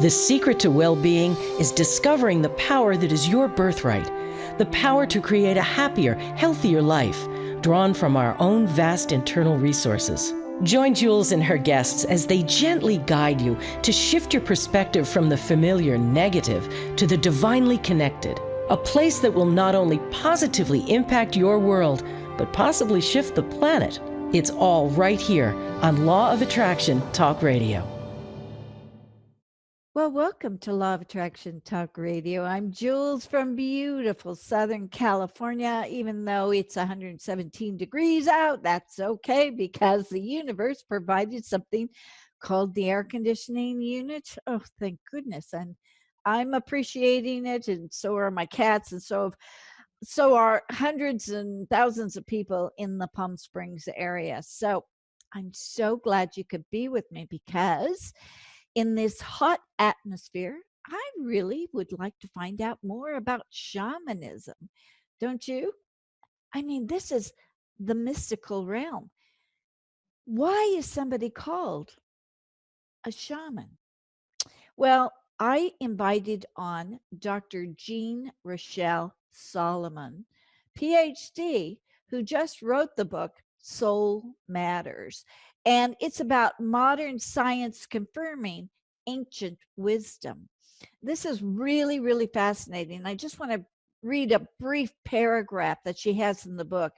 The secret to well-being is discovering the power that is your birthright, the power to create a happier, healthier life, drawn from our own vast internal resources. Join Jules and her guests as they gently guide you to shift your perspective from the familiar negative to the divinely connected, a place that will not only positively impact your world, but possibly shift the planet. It's all right here on Law of Attraction Talk Radio. Well, welcome to Law of Attraction Talk Radio. I'm Jules from beautiful Southern California. Even though it's 117 degrees out, that's okay because the universe provided something called the air conditioning unit. Oh, thank goodness. And I'm appreciating it, and so are my cats, and so are hundreds and thousands of people in the Palm Springs area. So I'm so glad you could be with me, because in this hot atmosphere, I really would like to find out more about shamanism. Don't you? I mean, this is the mystical realm. Why is somebody called a shaman? Well, I invited on Dr. Jeanne-Rachel Salomon, PhD, who just wrote the book Soul Matters. And it's about modern science confirming ancient wisdom. This is really, really fascinating. I just want to read a brief paragraph that she has in the book.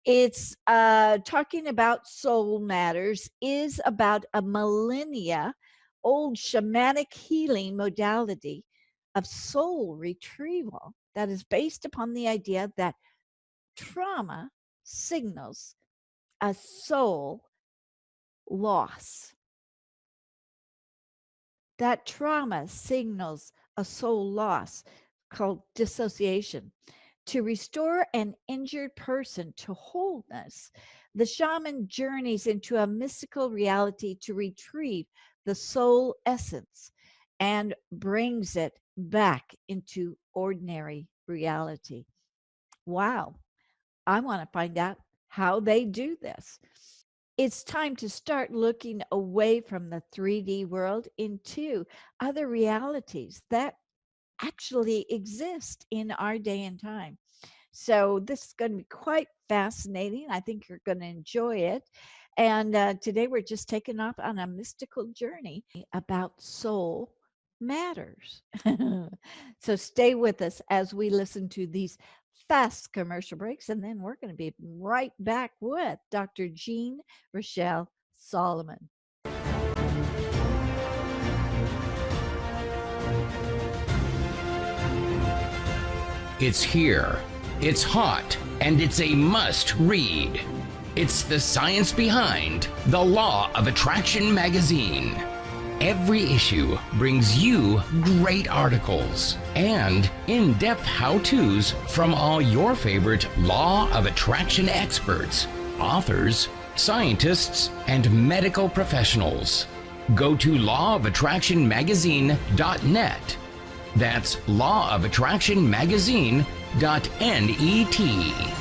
It's talking about soul matters, is about a millennia old shamanic healing modality of soul retrieval that is based upon the idea that trauma signals a soul loss. That trauma signals a soul loss called dissociation. To restore an injured person to wholeness, the shaman journeys into a mystical reality to retrieve the soul essence and brings it back into ordinary reality. Wow. I want to find out how they do this. It's time to start looking away from the 3D world into other realities that actually exist in our day and time. So this is going to be quite fascinating. I think you're going to enjoy it. And today we're just taking off on a mystical journey about soul matters. So stay with us as we listen to these fast commercial breaks, and then we're going to be right back with Dr. Jeanne-Rachel Salomon. It's here, it's hot, and it's a must read. It's the science behind The Law of Attraction magazine. Every issue brings you great articles and in-depth how-tos from all your favorite Law of Attraction experts, authors, scientists, and medical professionals. Go to lawofattractionmagazine.net. That's lawofattractionmagazine.net.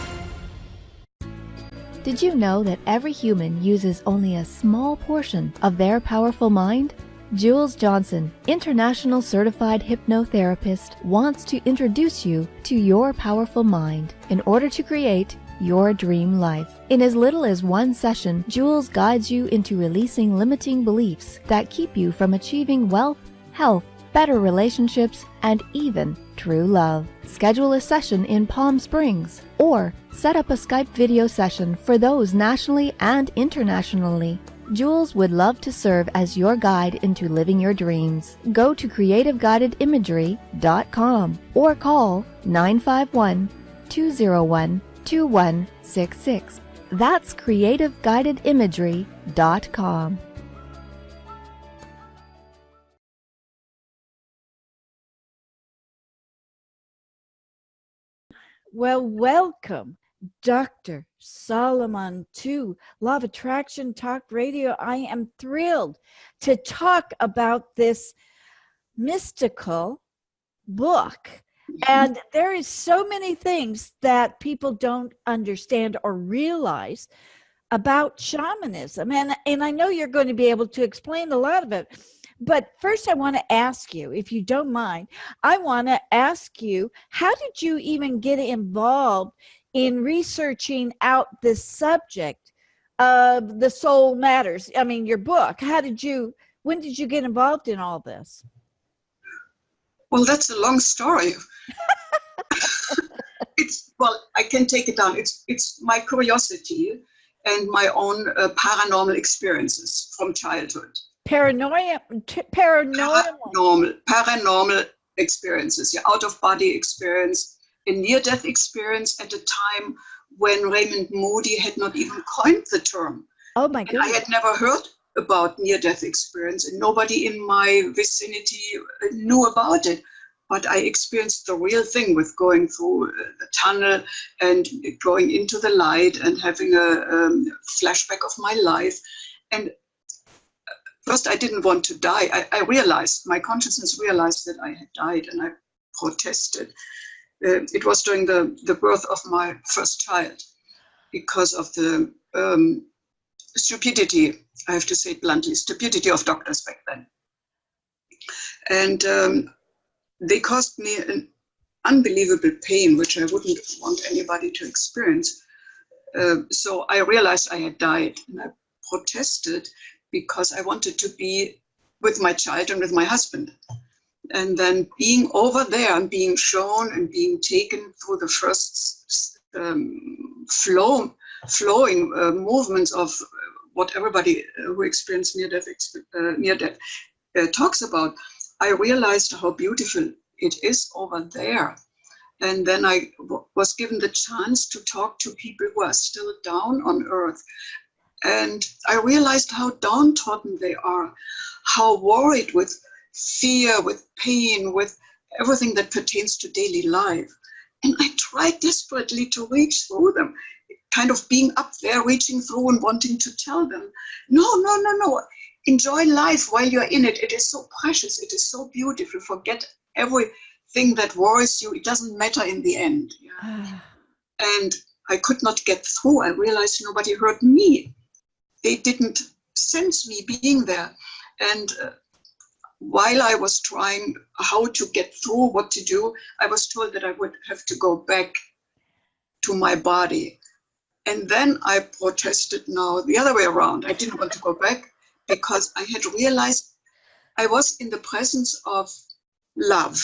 Did you know that every human uses only a small portion of their powerful mind? Jules Johnson, international certified hypnotherapist, wants to introduce you to your powerful mind in order to create your dream life. In as little as one session, Jules guides you into releasing limiting beliefs that keep you from achieving wealth, health, better relationships, and even true love. Schedule a session in Palm Springs or set up a Skype video session for those nationally and internationally. Jules would love to serve as your guide into living your dreams. Go to creativeguidedimagery.com or call 951-201-2166. That's creativeguidedimagery.com. Well, welcome, Dr. Salomon, to Law of Attraction Talk Radio. I am thrilled to talk about this mystical book. And there is so many things that people don't understand or realize about shamanism. And I know you're going to be able to explain a lot of it. But first I want to ask you, if you don't mind, I want to ask you, how did you even get involved in researching out this subject of the soul matters? I mean, your book, when did you get involved in all this? Well, that's a long story. I can take it down. It's my curiosity and my own paranormal experiences from childhood. Paranormal experiences, yeah, out of body experience, a near-death experience at a time when Raymond Moody had not even coined the term. Oh my goodness. I had never heard about near-death experience, and nobody in my vicinity knew about it. But I experienced the real thing with going through the tunnel and going into the light and having a flashback of my life. And first, I didn't want to die. I realized, my consciousness realized that I had died, and I protested. It was during the birth of my first child, because of the stupidity, I have to say it bluntly, stupidity of doctors back then. And they caused me an unbelievable pain, which I wouldn't want anybody to experience. So I realized I had died, and I protested because I wanted to be with my child and with my husband. And then being over there and being shown and being taken through the first flowing movements of what everybody who experienced near-death talks about, I realized how beautiful it is over there. And then I was given the chance to talk to people who are still down on earth. And I realized how downtrodden they are, how worried with fear, with pain, with everything that pertains to daily life. And I tried desperately to reach through them, kind of being up there, reaching through and wanting to tell them, no. Enjoy life while you're in it. It is so precious. It is so beautiful. Forget everything that worries you. It doesn't matter in the end. Yeah. And I could not get through. I realized nobody heard me. They didn't sense me being there. And while I was trying how to get through, what to do, I was told that I would have to go back to my body. And then I protested now the other way around. I didn't want to go back, because I had realized I was in the presence of love,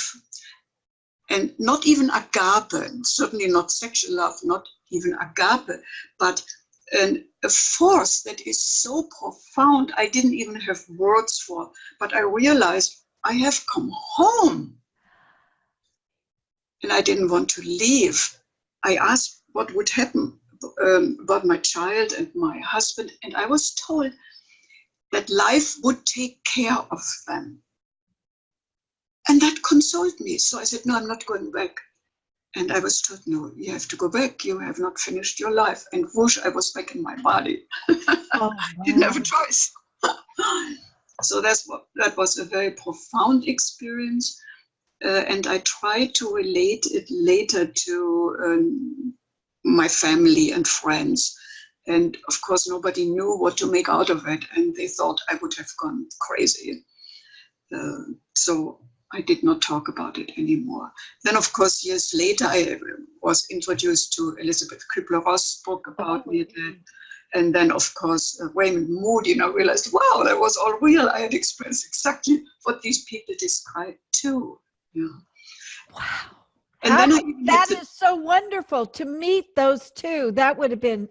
and not even agape, certainly not sexual love, not even agape, but a force that is so profound I didn't even have words for. But I realized I have come home, and I didn't want to leave. I asked what would happen about my child and my husband, and I was told that life would take care of them. And that consoled me. So I said, no, I'm not going back. And I was told, no, you have to go back. You have not finished your life. And whoosh, I was back in my body. Oh, didn't have a choice. So that was a very profound experience. And I tried to relate it later to my family and friends. And of course, nobody knew what to make out of it. And they thought I would have gone crazy. So I did not talk about it anymore. Then, of course, years later, I was introduced to Elizabeth Kübler-Ross' book about near-death. And then, of course, Raymond Moody, and I realized, wow, that was all real. I had experienced exactly what these people described too. Yeah. Wow. And then that is so wonderful to meet those two. That would have been,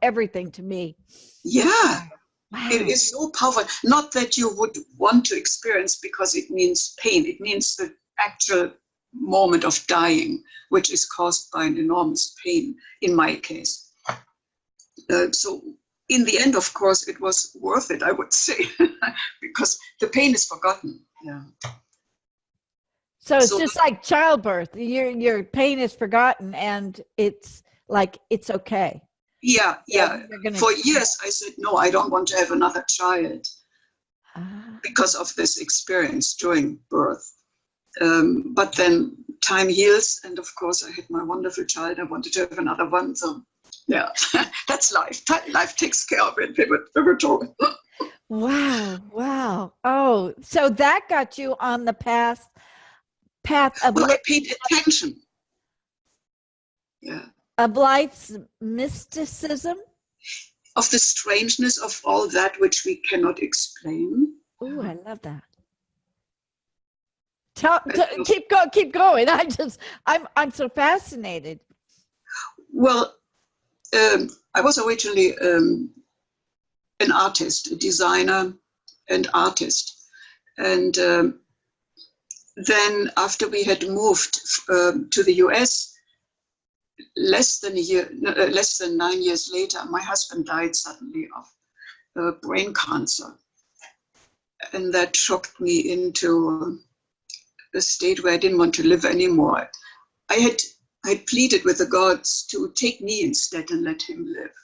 everything to me. Yeah. Wow. It is so powerful. Not that you would want to experience, because it means pain. It means the actual moment of dying, which is caused by an enormous pain, in my case. So in the end, of course, it was worth it, I would say, because the pain is forgotten. Yeah. So it's just like childbirth. Your pain is forgotten, and it's like, it's okay. Yeah. For years, I said, no, I don't want to have another child because of this experience during birth. But then time heals, and of course, I had my wonderful child. I wanted to have another one. So, yeah, that's life. Life takes care of it. Wow. Wow. Oh, so that got you on the path of Well, I paid attention. Yeah. of life's mysticism. Of the strangeness of all that which we cannot explain. Ooh, Yeah. I love that. Of- Keep going. I'm so fascinated. Well, I was originally an artist, a designer and artist. And then after we had moved to the US, less than 9 years later, my husband died suddenly of brain cancer. And that shocked me into a state where I didn't want to live anymore. I had pleaded with the gods to take me instead and let him live.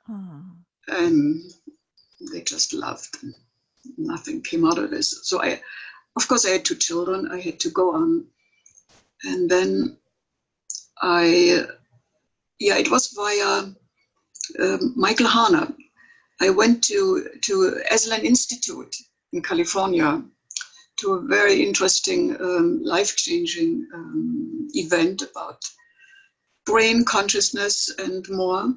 Oh. And they just loved. And nothing came out of this. So of course, I had 2 children. I had to go on. And then it was via Michael Harner. I went to Esalen Institute in California, to a very interesting, life-changing event about brain consciousness and more.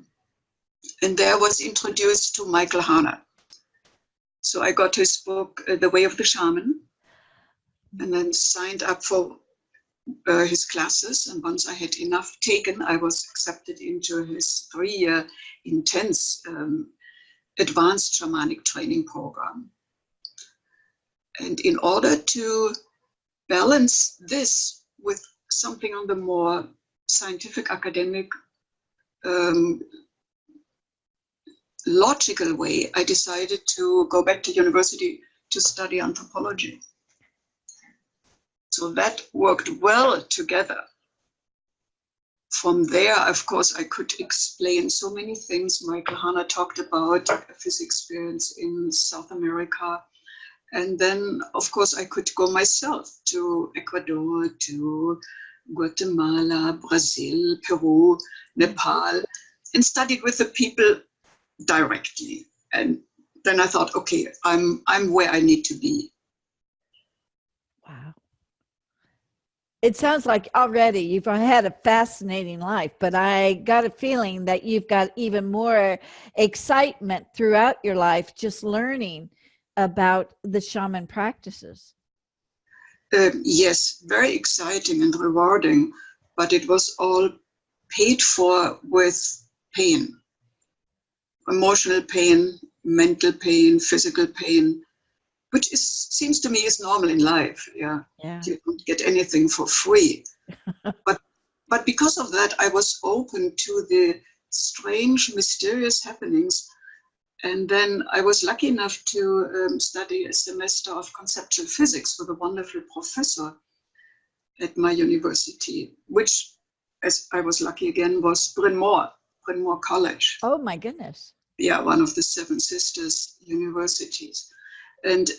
And there I was introduced to Michael Harner. So I got his book, The Way of the Shaman, and then signed up for his classes. And once I had enough taken, I was accepted into his 3-year intense advanced shamanic training program. And in order to balance this with something on the more scientific, academic, logical way, I decided to go back to university to study anthropology. So that worked well together. From there, of course, I could explain so many things. Michael Hanna talked about his experience in South America. And then, of course, I could go myself to Ecuador, to Guatemala, Brazil, Peru, Nepal, and studied with the people directly. And then I thought, okay, I'm where I need to be. Wow. It sounds like already you've had a fascinating life, but I got a feeling that you've got even more excitement throughout your life just learning about the shaman practices. Yes, very exciting and rewarding, but it was all paid for with pain. Emotional pain, mental pain, physical pain, which seems to me is normal in life. Yeah. You don't get anything for free. But because of that, I was open to the strange, mysterious happenings. And then I was lucky enough to study a semester of conceptual physics with a wonderful professor at my university, which, as I was lucky again, was Bryn Mawr College. Oh my goodness. Yeah, one of the 7 sisters universities. And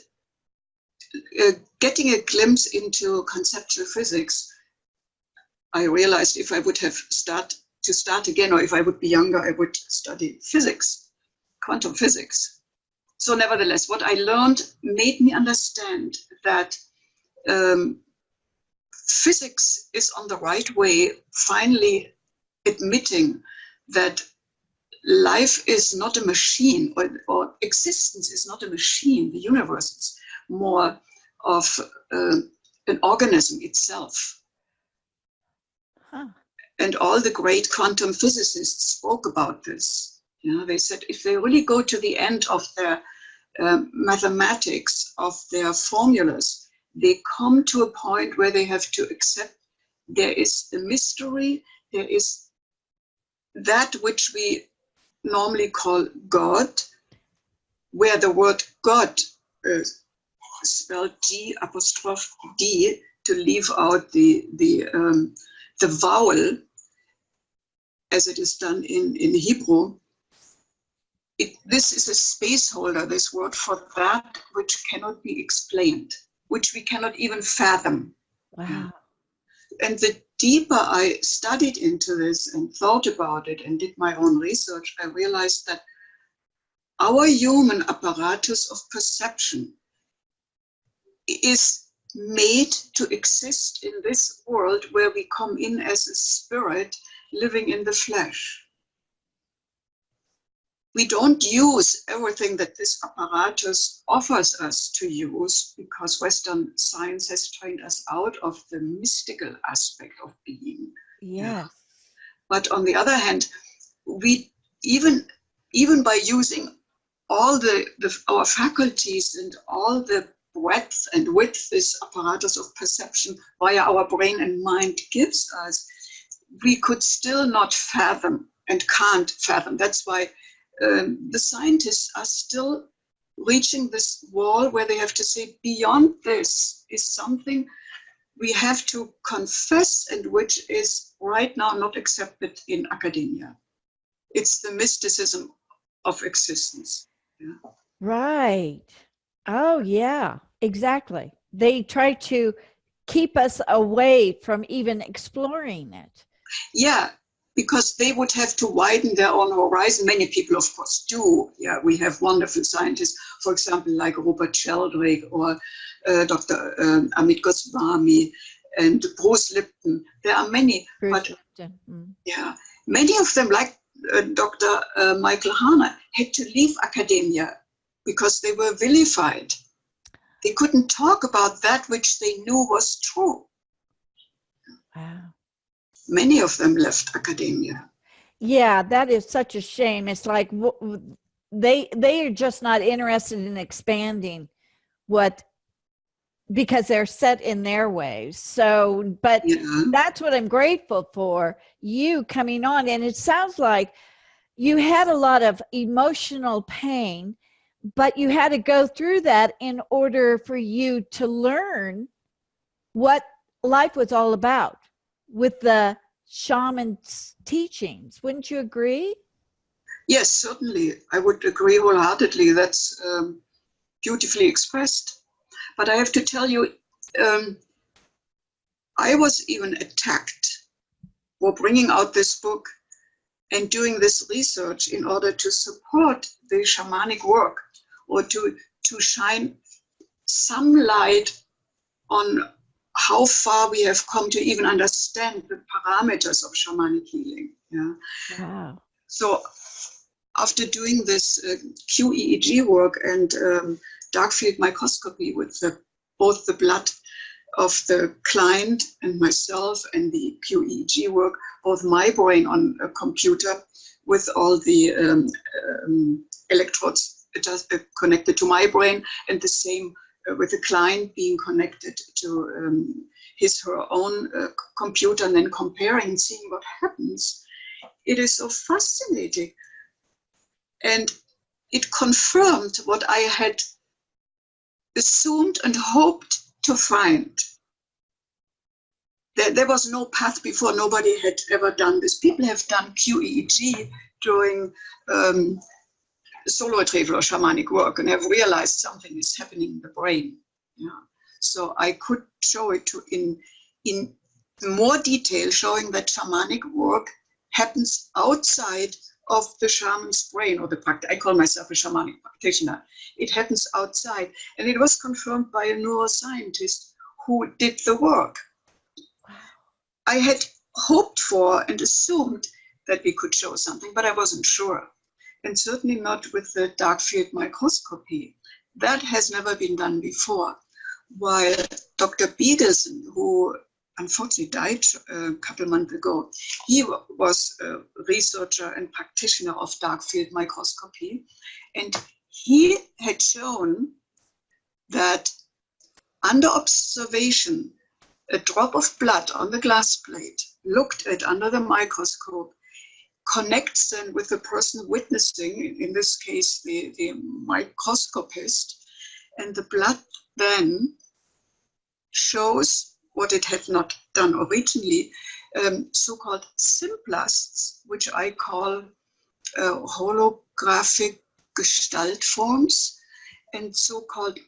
getting a glimpse into conceptual physics, I realized if I would have start again, or if I would be younger, I would study physics, quantum physics. So nevertheless, what I learned made me understand that physics is on the right way, finally admitting that life is not a machine, or existence is not a machine. The universe is more of an organism itself. Huh. And all the great quantum physicists spoke about this. You know, they said if they really go to the end of their mathematics, of their formulas, they come to a point where they have to accept there is a mystery, there is that which we normally call God, where the word God spelled G''D, to leave out the vowel as it is done in Hebrew. This is a space holder, this word, for that which cannot be explained, which we cannot even fathom. Wow. And the deeper I studied into this and thought about it and did my own research, I realized that our human apparatus of perception is made to exist in this world where we come in as a spirit living in the flesh. We don't use everything that this apparatus offers us to use, because Western science has trained us out of the mystical aspect of being. Yes. But on the other hand, we even by using all our faculties and all the breadth and width this apparatus of perception via our brain and mind gives us, we could still not fathom and can't fathom. That's why the scientists are still reaching this wall where they have to say, beyond this is something we have to confess, and which is right now not accepted in academia. It's the mysticism of existence. Yeah. Right. Oh, yeah, exactly. They try to keep us away from even exploring it. Yeah, because they would have to widen their own horizon. Many people, of course, do. Yeah, we have wonderful scientists, for example, like Robert Sheldrake or Dr. Amit Goswami and Bruce Lipton. There are many, Bruce but Lipton. yeah, many of them, like Dr. Michael Harner, had to leave academia because they were vilified. They couldn't talk about that which they knew was true. Wow. Many of them left academia. Yeah, that is such a shame. It's like they are just not interested in expanding because they're set in their ways. So, but Yeah. that's what I'm grateful for, you coming on. And it sounds like you had a lot of emotional pain, but you had to go through that in order for you to learn what life was all about with the shaman's teachings. Wouldn't you agree? Yes, certainly. I would agree wholeheartedly. That's beautifully expressed. But I have to tell you, I was even attacked for bringing out this book and doing this research in order to support the shamanic work, or to shine some light on how far we have come to even understand the parameters of shamanic healing. Yeah. Wow. So after doing this QEEG work and dark field microscopy with both the blood of the client and myself, and the QEEG work, both my brain on a computer with all the electrodes just connected to my brain, and the same with the client being connected to her own computer, and then comparing and seeing what happens. It is so fascinating. And it confirmed what I had assumed and hoped to find. There was no path before. Nobody had ever done this. People have done QEEG during Soul Retrieval or shamanic work, and have realized something is happening in the brain. Yeah. So I could show it in more detail, showing that shamanic work happens outside of the shaman's brain, or the practice. I call myself a shamanic practitioner. It happens outside, and it was confirmed by a neuroscientist who did the work. Wow. I had hoped for and assumed that we could show something, but I wasn't sure. And certainly not with the dark field microscopy. That has never been done before. While Dr. Bedelson, who unfortunately died a couple months ago, he was a researcher and practitioner of dark field microscopy. And he had shown that under observation, a drop of blood on the glass plate, looked at under the microscope, connects then with the person witnessing, in this case, the microscopist, and the blood then shows what it had not done originally, so-called symplasts, which I call holographic gestalt forms, and so-called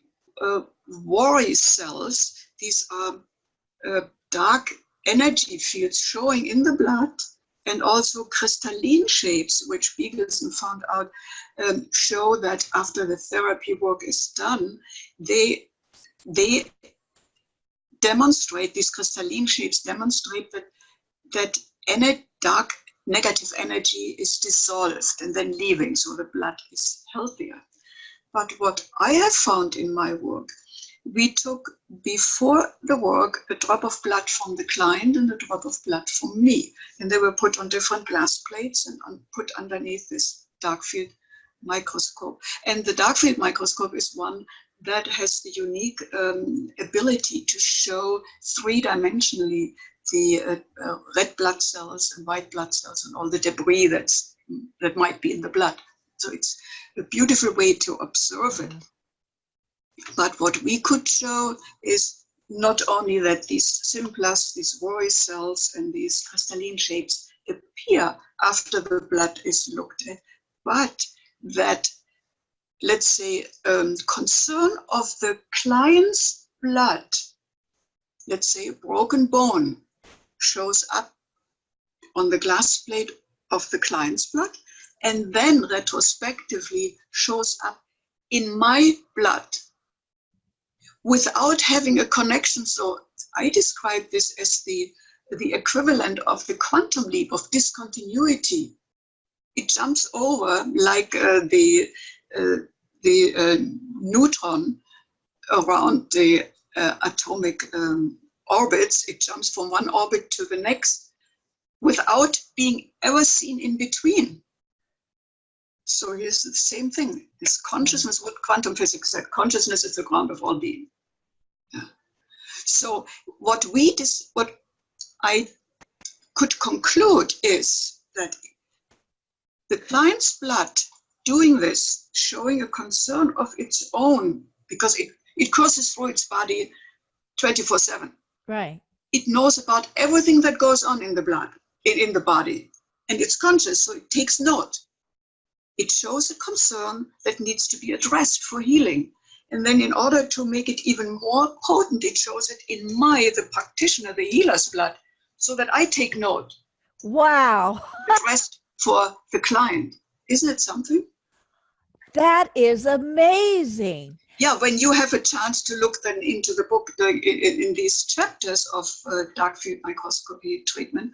worry cells. These are dark energy fields showing in the blood and also crystalline shapes, which Beagleson found out, show that after the therapy work is done, they demonstrate, these crystalline shapes demonstrate that any dark negative energy is dissolved and then leaving, so the blood is healthier. But what I have found in my work, we took before the work a drop of blood from the client and a drop of blood from me, and they were put on different glass plates and put underneath this dark field microscope. And the dark field microscope is one that has the unique ability to show three-dimensionally the red blood cells and white blood cells and all the debris that might be in the blood. So it's a beautiful way to observe it. But what we could show is not only that these symplasts, these worry cells and these crystalline shapes appear after the blood is looked at, but that, let's say, concern of the client's blood, let's say a broken bone, shows up on the glass plate of the client's blood, and then retrospectively shows up in my blood without having a connection. So I describe this as the equivalent of the quantum leap of discontinuity. It jumps over like the neutron around the atomic orbits. It jumps from one orbit to the next without being ever seen in between. So here's the same thing. This consciousness, what quantum physics said, consciousness is the ground of all being. Yeah. So what I could conclude is that the client's blood doing this, showing a concern of its own, because it crosses through its body 24/7. Right. It knows about everything that goes on in the blood, in the body, and it's conscious, so it takes note. It shows a concern that needs to be addressed for healing. And then in order to make it even more potent, it shows it in the practitioner, the healer's blood, so that I take note. Wow. Addressed for the client. Isn't it something? That is amazing. Yeah, when you have a chance to look then into the book, in these chapters of dark field microscopy treatment,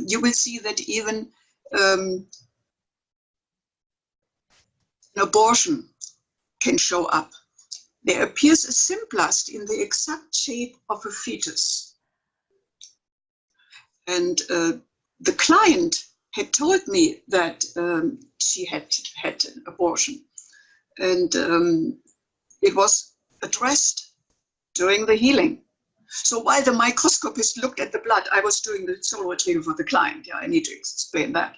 you will see that even an abortion can show up. There appears a symplast in the exact shape of a fetus. And the client had told me that she had an abortion. And it was addressed during the healing. So while the microscopist looked at the blood, I was doing the soul retrieval for the client. Yeah, I need to explain that.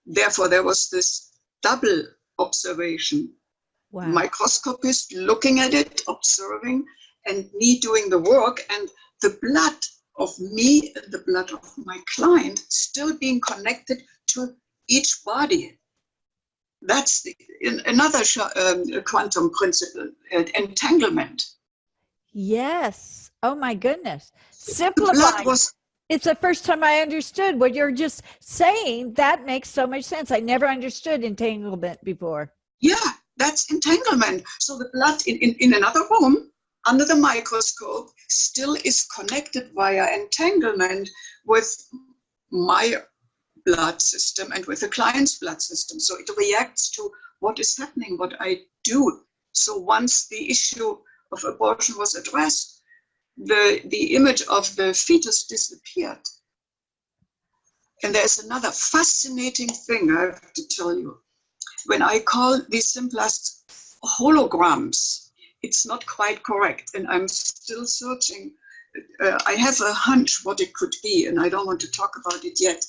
Therefore, there was this double observation. Wow. Microscopist looking at it, observing, and me doing the work, and the blood of me and the blood of my client still being connected to each body. That's another quantum principle, entanglement. Yes. Oh my goodness. Simplifying. It's the first time I understood what you're just saying. That makes so much sense. I never understood entanglement before. Yeah, that's entanglement. So the blood in another room under the microscope still is connected via entanglement with my blood system and with the client's blood system. So it reacts to what is happening, what I do. So once the issue of abortion was addressed, the image of the fetus disappeared. And there's another fascinating thing I have to tell you. When I call these symplasts holograms, it's not quite correct, and I'm still searching. I have a hunch what it could be, and I don't want to talk about it yet.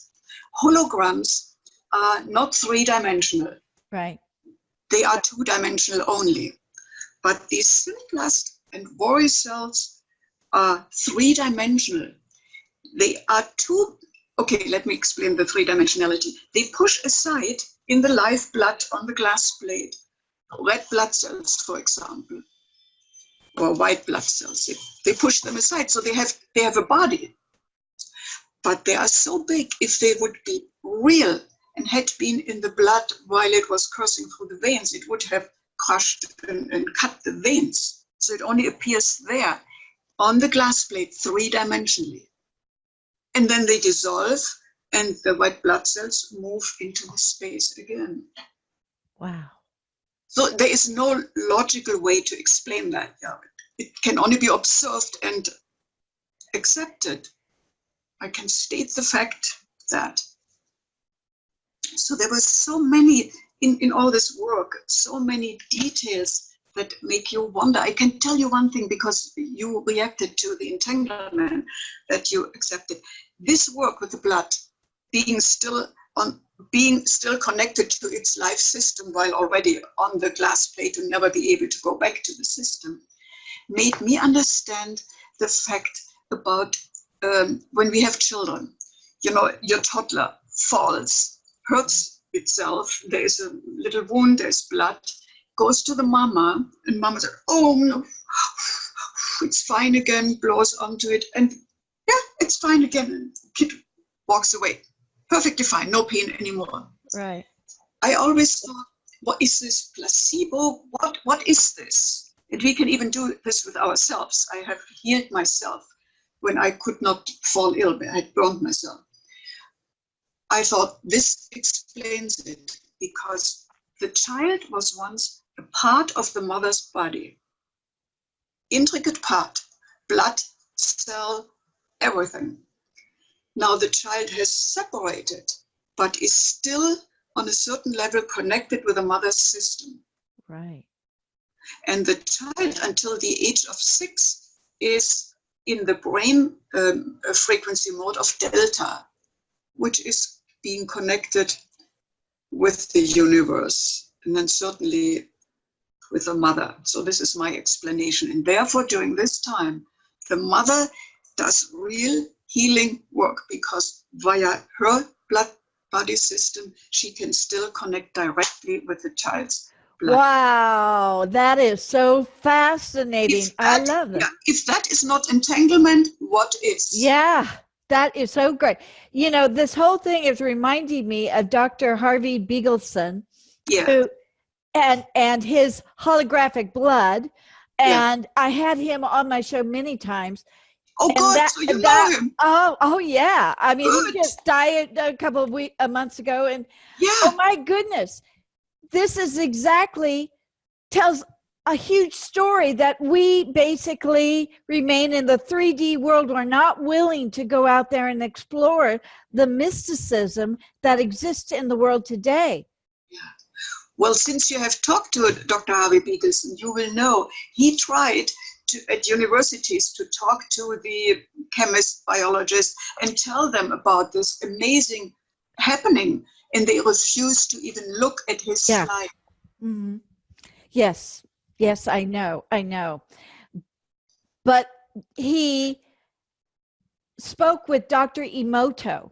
Holograms are not three-dimensional. Right. They are two-dimensional only. But these symplast and worry cells are three-dimensional. They are okay, let me explain the three-dimensionality. They push aside in the live blood on the glass plate, red blood cells, for example, or white blood cells. They push them aside, so they have a body. but they are so big. If they would be real and had been in the blood while it was coursing through the veins, it would have crushed and cut the veins. So it only appears there on the glass plate 3-dimensionally. And then they dissolve and the white blood cells move into the space again. Wow. So there is no logical way to explain that. Yeah. It can only be observed and accepted. I can state the fact that. So there were so many, in all this work, so many details that make you wonder. I can tell you one thing, because you reacted to the entanglement that you accepted. This work with the blood, being still connected to its life system while already on the glass plate and never be able to go back to the system, made me understand the fact about when we have children. You know, your toddler falls, hurts itself, there is a little wound, there's blood, goes to the mama, and mama says, oh no, it's fine again, blows onto it, and yeah, it's fine again, and kid walks away. Perfectly fine, no pain anymore. Right. I always thought, what is this placebo? What is this? And we can even do this with ourselves. I have healed myself when I could not fall ill. I had burned myself. I thought this explains it, because the child was once a part of the mother's body. Intricate part, blood, cell, everything. Now the child has separated, but is still on a certain level connected with the mother's system. Right. And the child, until the age of 6, is in the brain frequency mode of delta, which is being connected with the universe, and then certainly with the mother. So this is my explanation. And therefore, during this time, the mother does real healing work, because via her blood body system, she can still connect directly with the child's blood. Wow, that is so fascinating. I love it. Yeah, if that is not entanglement, what is? Yeah, that is so great. You know, this whole thing is reminding me of Dr. Harvey Beagleson, Yeah. who, and his holographic blood. And I had him on my show many times. Oh, And good. So you know him. Oh, yeah. I mean, Good. he just died a couple of months ago, and Yeah. oh my goodness, this is exactly tells a huge story that we basically remain in the 3D world. We're not willing to go out there and explore the mysticism that exists in the world today. Yeah. Well, since you have talked to Dr. Harvey Beagleson, you will know he tried at universities to talk to the chemists, biologists, and tell them about this amazing happening, and they refused to even look at his slide. Mm-hmm. Yes, I know. But he spoke with Dr. Emoto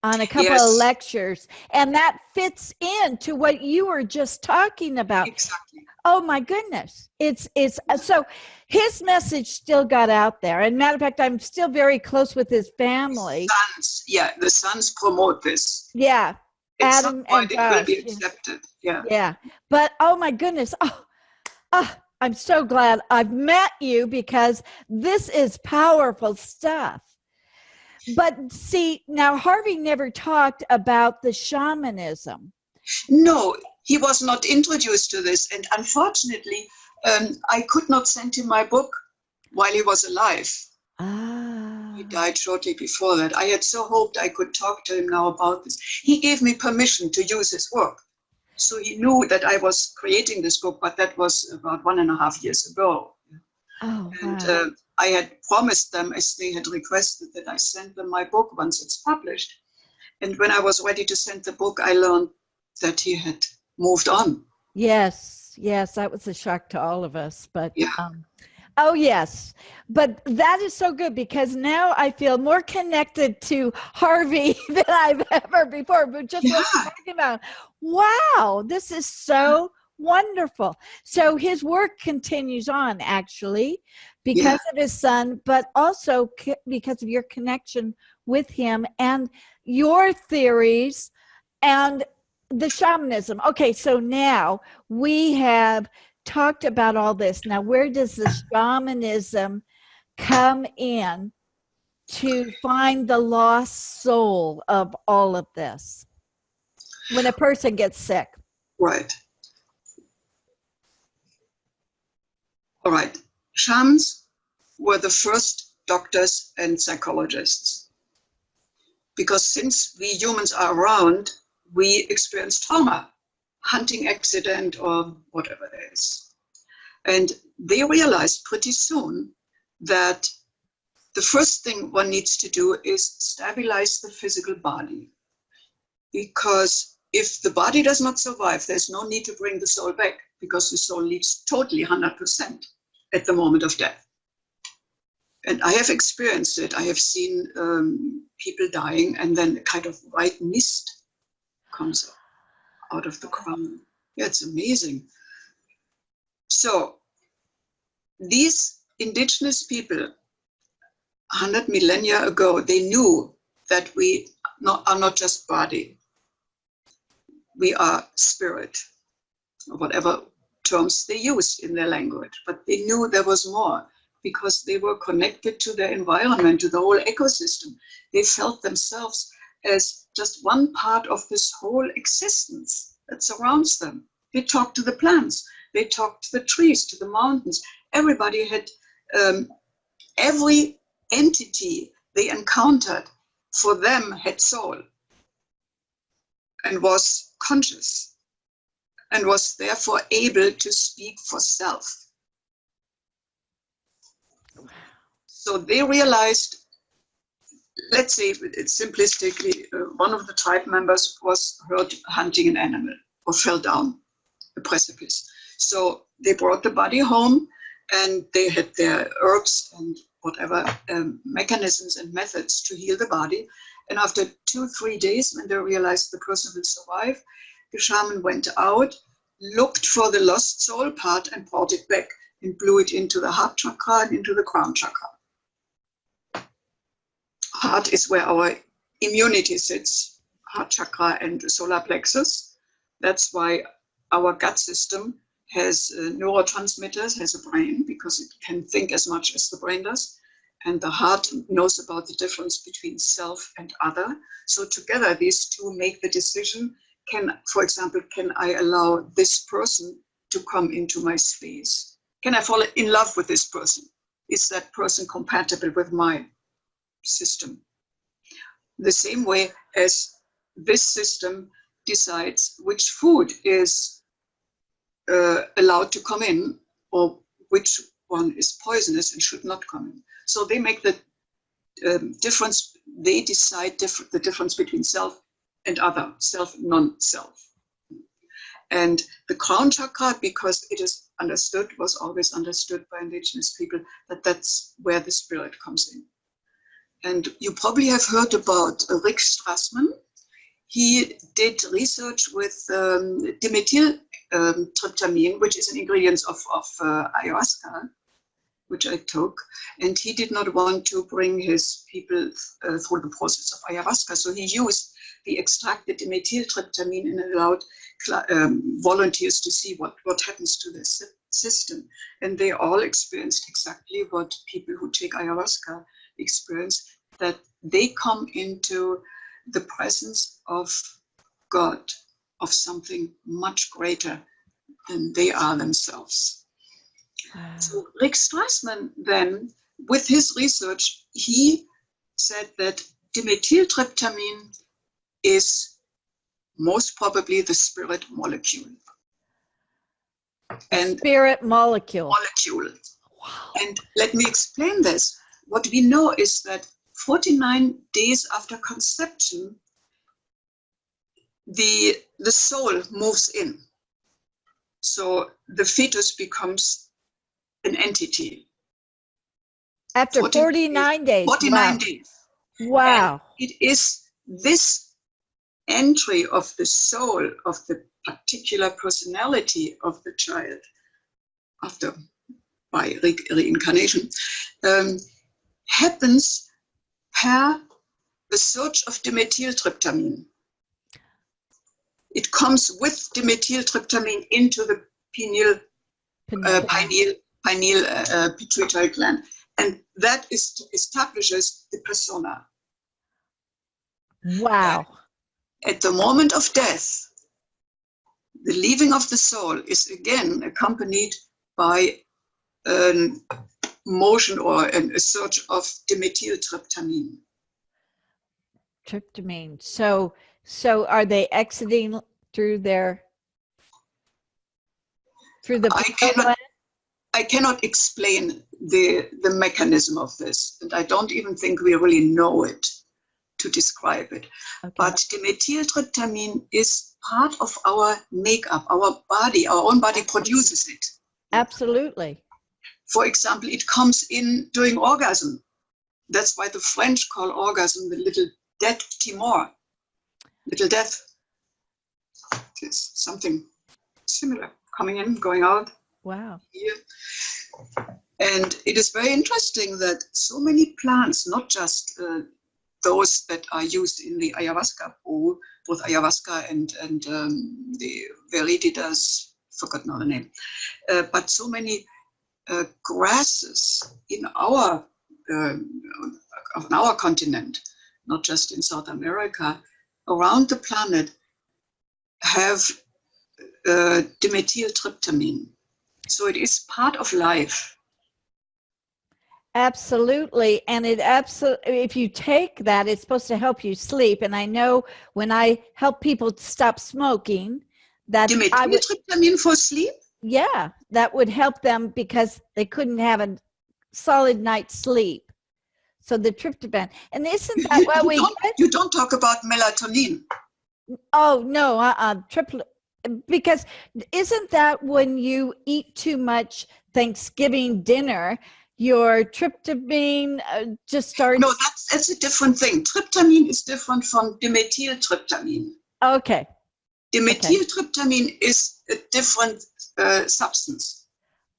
on a couple of lectures, and that fits into what you were just talking about. Exactly. Oh my goodness. It's so his message still got out there. And matter of fact, I'm still very close with his family. The sons promote this. Yeah. At Adam some point and Josh, it will be accepted. Yeah. Yeah. But oh my goodness. I'm so glad I've met you, because this is powerful stuff. But see, now Harvey never talked about the shamanism. No, he was not introduced to this. And unfortunately, I could not send him my book while he was alive. He died shortly before that. I had so hoped I could talk to him now about this. He gave me permission to use his work. So he knew that I was creating this book, but that was about 1.5 years ago. Oh, and wow. I had promised them, as they had requested, that I send them my book once it's published. And when I was ready to send the book, I learned that he had moved on. Yes, that was a shock to all of us. But yeah. Oh, yes. But that is so good, because now I feel more connected to Harvey than I've ever before. But just what you're talking about, wow, this is so wonderful. So his work continues on, actually, because of his son, but also because of your connection with him and your theories and the shamanism. Okay, so now we have talked about all this. Now, where does the shamanism come in to find the lost soul of all of this when a person gets sick? Right. All right. Shamans were the first doctors and psychologists, because since we humans are around, we experience trauma, hunting accident or whatever it is. And they realized pretty soon that the first thing one needs to do is stabilize the physical body. Because if the body does not survive, there's no need to bring the soul back, because the soul leaves totally 100% at the moment of death. And I have experienced it. I have seen people dying, and then a kind of white mist comes out of the crown. Yeah, it's amazing. So these indigenous people, 100 millennia ago, they knew that we are not just body. We are spirit, or whatever terms they used in their language. But they knew there was more, because they were connected to their environment, to the whole ecosystem. They felt themselves as just one part of this whole existence that surrounds them. They talked to the plants, they talked to the trees, to the mountains. Everybody had, every entity they encountered for them had soul and was conscious and was therefore able to speak for self. So they realized, let's say simplistically, one of the tribe members was hurt hunting an animal or fell down a precipice. So they brought the body home, and they had their herbs and whatever mechanisms and methods to heal the body. And after 2-3 days, when they realized the person will survive, the shaman went out, looked for the lost soul part and brought it back and blew it into the heart chakra and into the crown chakra. Heart is where our immunity sits, heart chakra and the solar plexus. That's why our gut system has neurotransmitters, has a brain, because it can think as much as the brain does. And the heart knows about the difference between self and other. So together, these two make the decision. For example, can I allow this person to come into my space? Can I fall in love with this person? Is that person compatible with my system? The same way as this system decides which food is allowed to come in, or which one is poisonous and should not come in. So they make the difference, they decide the difference between self and other, self, non-self. And the crown chakra, because it is understood, was always understood by indigenous people, that that's where the spirit comes in. And you probably have heard about Rick Strassman. He did research with dimethyltryptamine, which is an ingredient of ayahuasca, which I took. And he did not want to bring his people through the process of ayahuasca. So he used the extracted dimethyltryptamine and allowed volunteers to see what happens to the system. And they all experienced exactly what people who take ayahuasca experience, that they come into the presence of God, of something much greater than they are themselves. Wow. So Rick Strassman then, with his research, he said that dimethyltryptamine is most probably the spirit molecule. And spirit molecule. Wow. And let me explain this. What we know is that 49 days after conception, the soul moves in. So the fetus becomes an entity. After 49 days. 49 days. Wow. And it is this entry of the soul, of the particular personality of the child, by reincarnation, happens per a surge of dimethyltryptamine. It comes with dimethyltryptamine into the pineal pituitary gland, and that establishes the persona. Wow. At the moment of death, the leaving of the soul is again accompanied by a motion or a surge of dimethyltryptamine. Tryptamine. So are they exiting through the I cannot explain the mechanism of this, and I don't even think we really know it to describe it. Okay. But dimethyltryptamine is part of our makeup, our body, our own body produces it. Absolutely. For example, it comes in during orgasm. That's why the French call orgasm the little death timor, little death. It's something similar, coming in, going out. Wow. Here. And it is very interesting that so many plants, not just those that are used in the ayahuasca pool, both ayahuasca and the Veriditas, forgot now the name, but so many grasses in our on our continent, not just in South America, around the planet, have dimethyltryptamine. So it is part of life. Absolutely. And if you take that, it's supposed to help you sleep. And I know when I help people stop smoking, that dimethyltryptamine for sleep? Yeah, that would help them because they couldn't have a solid night's sleep. So the tryptophan. And isn't that what we get? You don't talk about melatonin. Oh, no, because isn't that when you eat too much Thanksgiving dinner, your tryptamine just starts? No, that's a different thing. Tryptamine is different from dimethyltryptamine. Okay. Dimethyltryptamine is a different substance.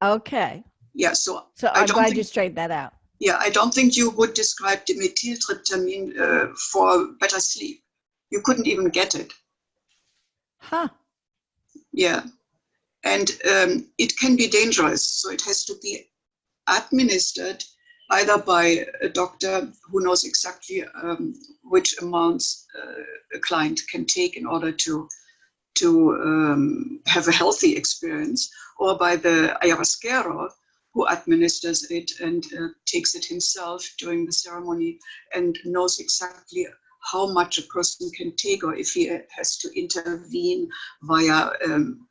Okay. Yeah, so I'm glad you straightened that out. Yeah, I don't think you would describe dimethyltryptamine for better sleep. You couldn't even get it. Huh. Yeah, and it can be dangerous. So it has to be administered either by a doctor who knows exactly which amounts a client can take in order to have a healthy experience, or by the ayahuasquero who administers it and takes it himself during the ceremony and knows exactly how much a person can take, or if he has to intervene via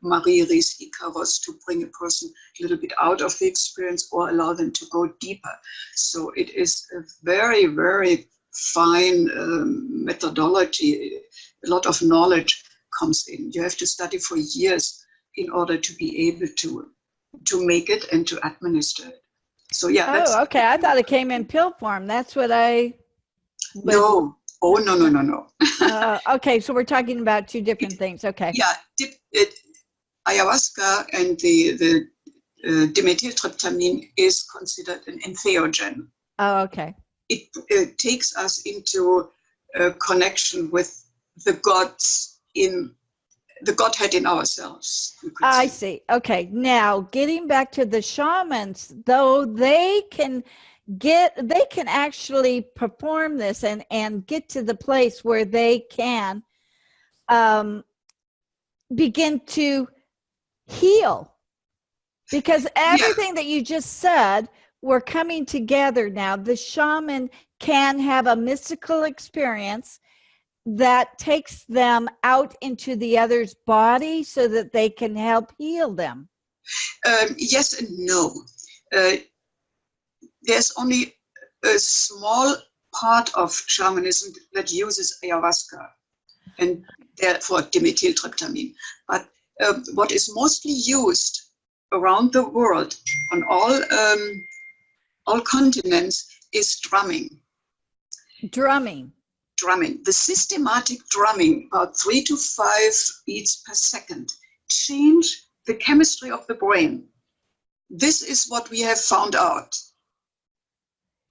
Marie Rees Icaros to bring a person a little bit out of the experience or allow them to go deeper. So it is a very, very fine methodology. A lot of knowledge comes in. You have to study for years in order to be able to make it and to administer it. So yeah. Oh, okay. I thought it came in pill form. That's what I was... No. Oh, no. Okay, so we're talking about two different things. Okay. Yeah, ayahuasca and the dimethyltryptamine is considered an entheogen. Oh, okay. It takes us into a connection with the gods in the Godhead in ourselves. I see. Okay. Now, getting back to the shamans, though they can actually perform this and get to the place where they can begin to heal, because everything that you just said, we're coming together now. The shaman can have a mystical experience that takes them out into the other's body so that they can help heal them. Yes and no. There's only a small part of shamanism that uses ayahuasca and therefore dimethyltryptamine. But what is mostly used around the world on all continents is drumming. Drumming. The systematic drumming, about 3 to 5 beats per second, change the chemistry of the brain. This is what we have found out.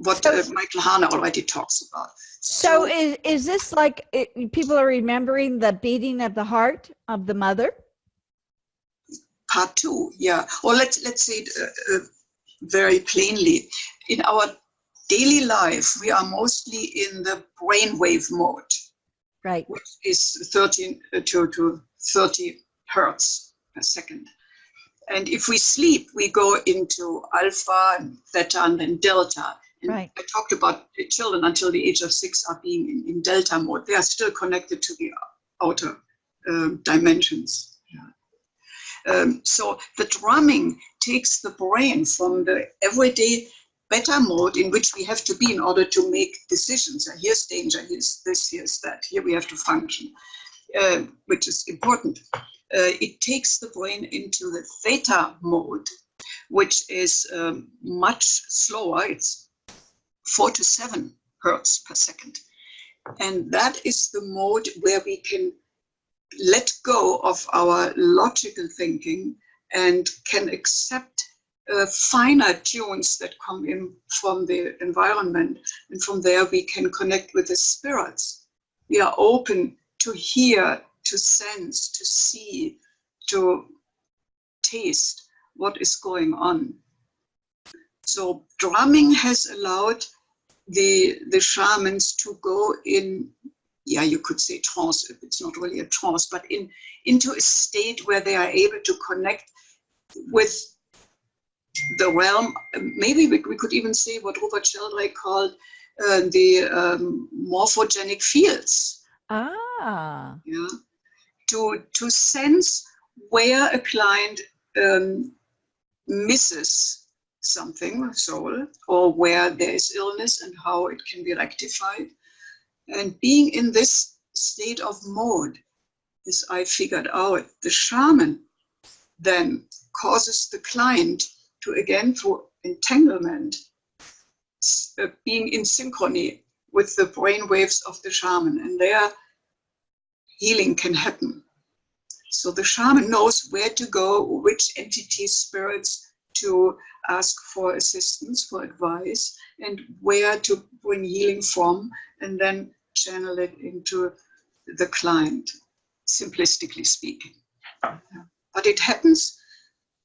what Michael Hahn already talks about. So is this like people are remembering the beating of the heart of the mother? Part 2, yeah. Or let's say it very plainly. In our daily life, we are mostly in the brainwave mode, Right. which is 13 to 30 hertz per second. And if we sleep, we go into alpha, and theta, and then delta. And right. I talked about children until the age of 6 are being in delta mode. They are still connected to the outer dimensions. Yeah. So the drumming takes the brain from the everyday beta mode in which we have to be in order to make decisions. Here's danger, here's this, here's that. Here we have to function, which is important. It takes the brain into the theta mode, which is much slower. It's 4 to 7 hertz per second. And that is the mode where we can let go of our logical thinking and can accept finer tunes that come in from the environment. And from there, we can connect with the spirits. We are open to hear, to sense, to see, to taste what is going on. So drumming has allowed the shamans to go in, yeah, you could say trance, if it's not really a trance, but into a state where they are able to connect with the realm. Maybe we could even say what Robert Sheldrake called the morphogenic fields. Ah. Yeah. To sense where a client misses something, soul, or where there is illness and how it can be rectified. And being in this state of mode, as I figured out, the shaman then causes the client to, again, through entanglement, being in synchrony with the brain waves of the shaman, and there healing can happen. So the shaman knows where to go, which entities, spirits to ask for assistance, for advice, and where to bring healing from, and then channel it into the client, simplistically speaking. But it happens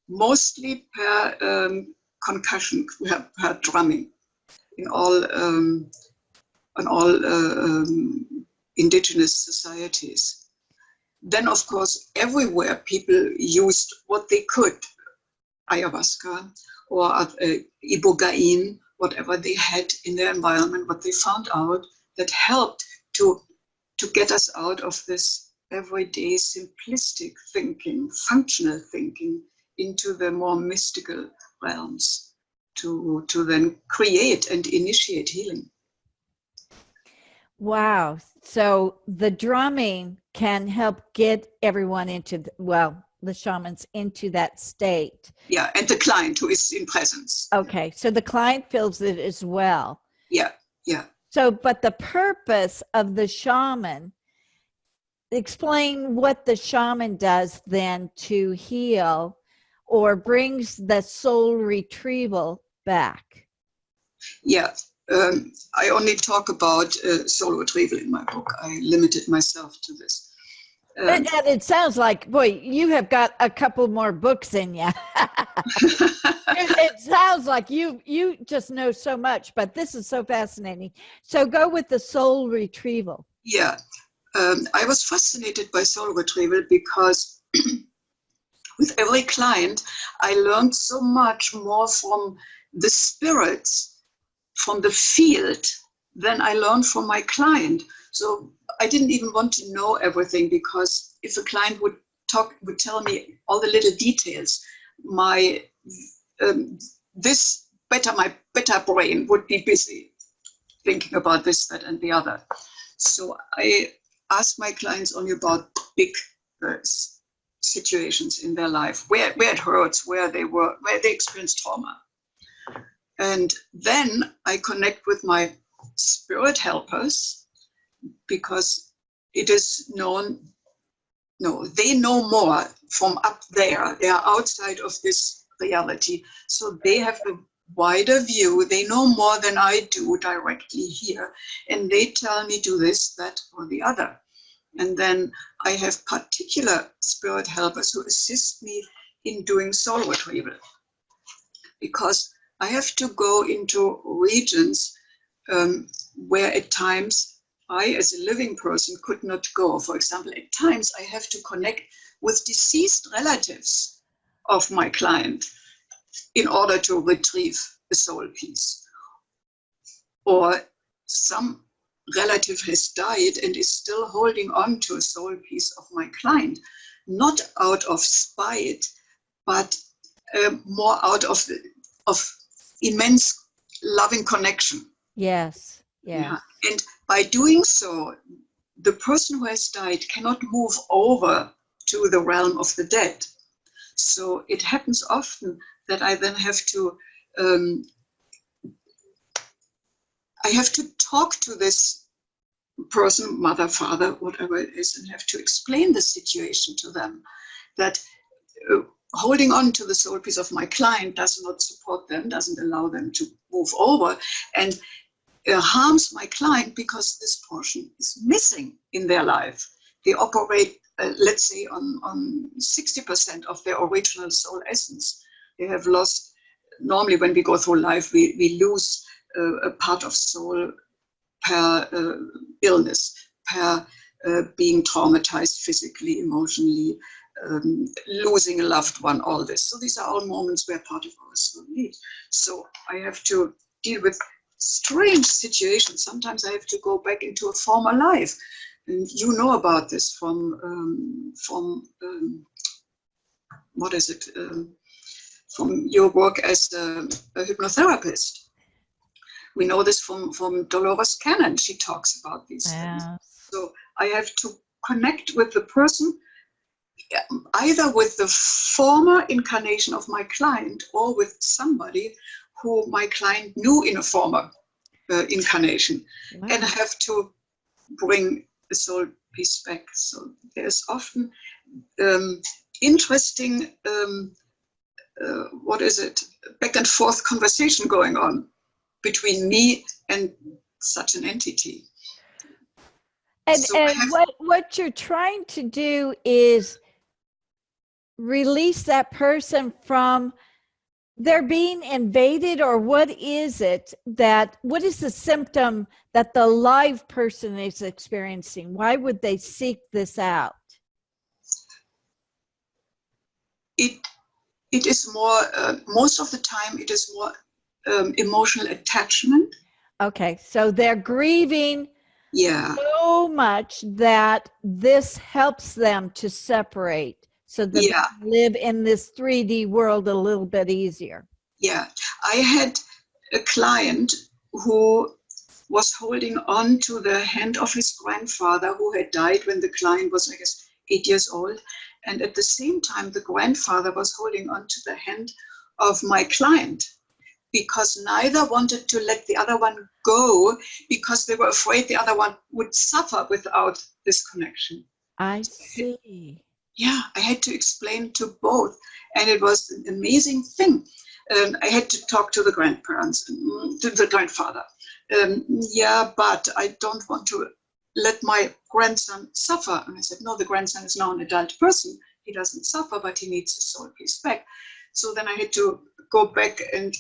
mostly per concussion, per drumming in all indigenous societies. Then, of course, everywhere people used what they could, ayahuasca or ibogaine, whatever they had in their environment, what they found out that helped to get us out of this everyday simplistic thinking, functional thinking, into the more mystical realms, to then create and initiate healing. Wow. So the drumming can help get everyone into, the shamans into that state. Yeah, and the client who is in presence. Okay, so the client feels it as well. Yeah, yeah. So, but the purpose of the shaman, explain what the shaman does then to heal or brings the soul retrieval back. Yeah, I only talk about soul retrieval in my book. I limited myself to this. And it sounds like, boy, you have got a couple more books in you. It sounds like you just know so much, but this is so fascinating. So go with the soul retrieval. Yeah, I was fascinated by soul retrieval because with every client, I learned so much more from the spirits, from the field, than I learned from my client. So I didn't even want to know everything, because if a client would tell me all the little details, my beta brain would be busy thinking about this, that, and the other. So I asked my clients only about big situations in their life, where it hurts, where they experienced trauma. And then I connect with my spirit helpers, because it is known, they know more from up there. They are outside of this reality. So they have the wider view. They know more than I do directly here. And they tell me do this, that, or the other. And then I have particular spirit helpers who assist me in doing soul retrieval. Because I have to go into regions where at times I, as a living person, could not go. For example, at times I have to connect with deceased relatives of my client in order to retrieve a soul piece. Or some relative has died and is still holding on to a soul piece of my client, not out of spite, but more out of immense loving connection. Yes. Yes. Yeah. And by doing so, the person who has died cannot move over to the realm of the dead. So it happens often that I then have to talk to this person, mother, father, whatever it is, and have to explain the situation to them, that holding on to the soul piece of my client does not support them, doesn't allow them to move over, and harms my client because this portion is missing in their life. They operate, let's say, on 60% of their original soul essence. They have lost, normally when we go through life, we lose a part of soul per illness, per being traumatized physically, emotionally, losing a loved one, all this. So these are all moments where part of our soul leaves. So I have to deal with strange situations. Sometimes I have to go back into a former life. And you know about this from what is it? From your work as a hypnotherapist. We know this from Dolores Cannon. She talks about these things. So I have to connect with the person, either with the former incarnation of my client or with somebody who my client knew in a former incarnation. Wow. And I have to bring the soul piece back. So there's often interesting, back and forth conversation going on between me and such an entity. And, So and what you're trying to do is release that person from their being invaded, or what is it what is the symptom that the live person is experiencing? Why would they seek this out? It is more, most of the time it is more emotional attachment. Okay, so they're grieving so much that this helps them to separate so that they can live in this 3D world a little bit easier. Yeah, I had a client who was holding on to the hand of his grandfather who had died when the client was, I guess, 8 years old. And at the same time, the grandfather was holding on to the hand of my client, because neither wanted to let the other one go because they were afraid the other one would suffer without this connection. I see. Yeah, I had to explain to both. And it was an amazing thing. I had to talk to the grandparents, to the grandfather. But I don't want to let my grandson suffer. And I said, no, the grandson is now an adult person. He doesn't suffer, but he needs a soul piece back. So then I had to go back and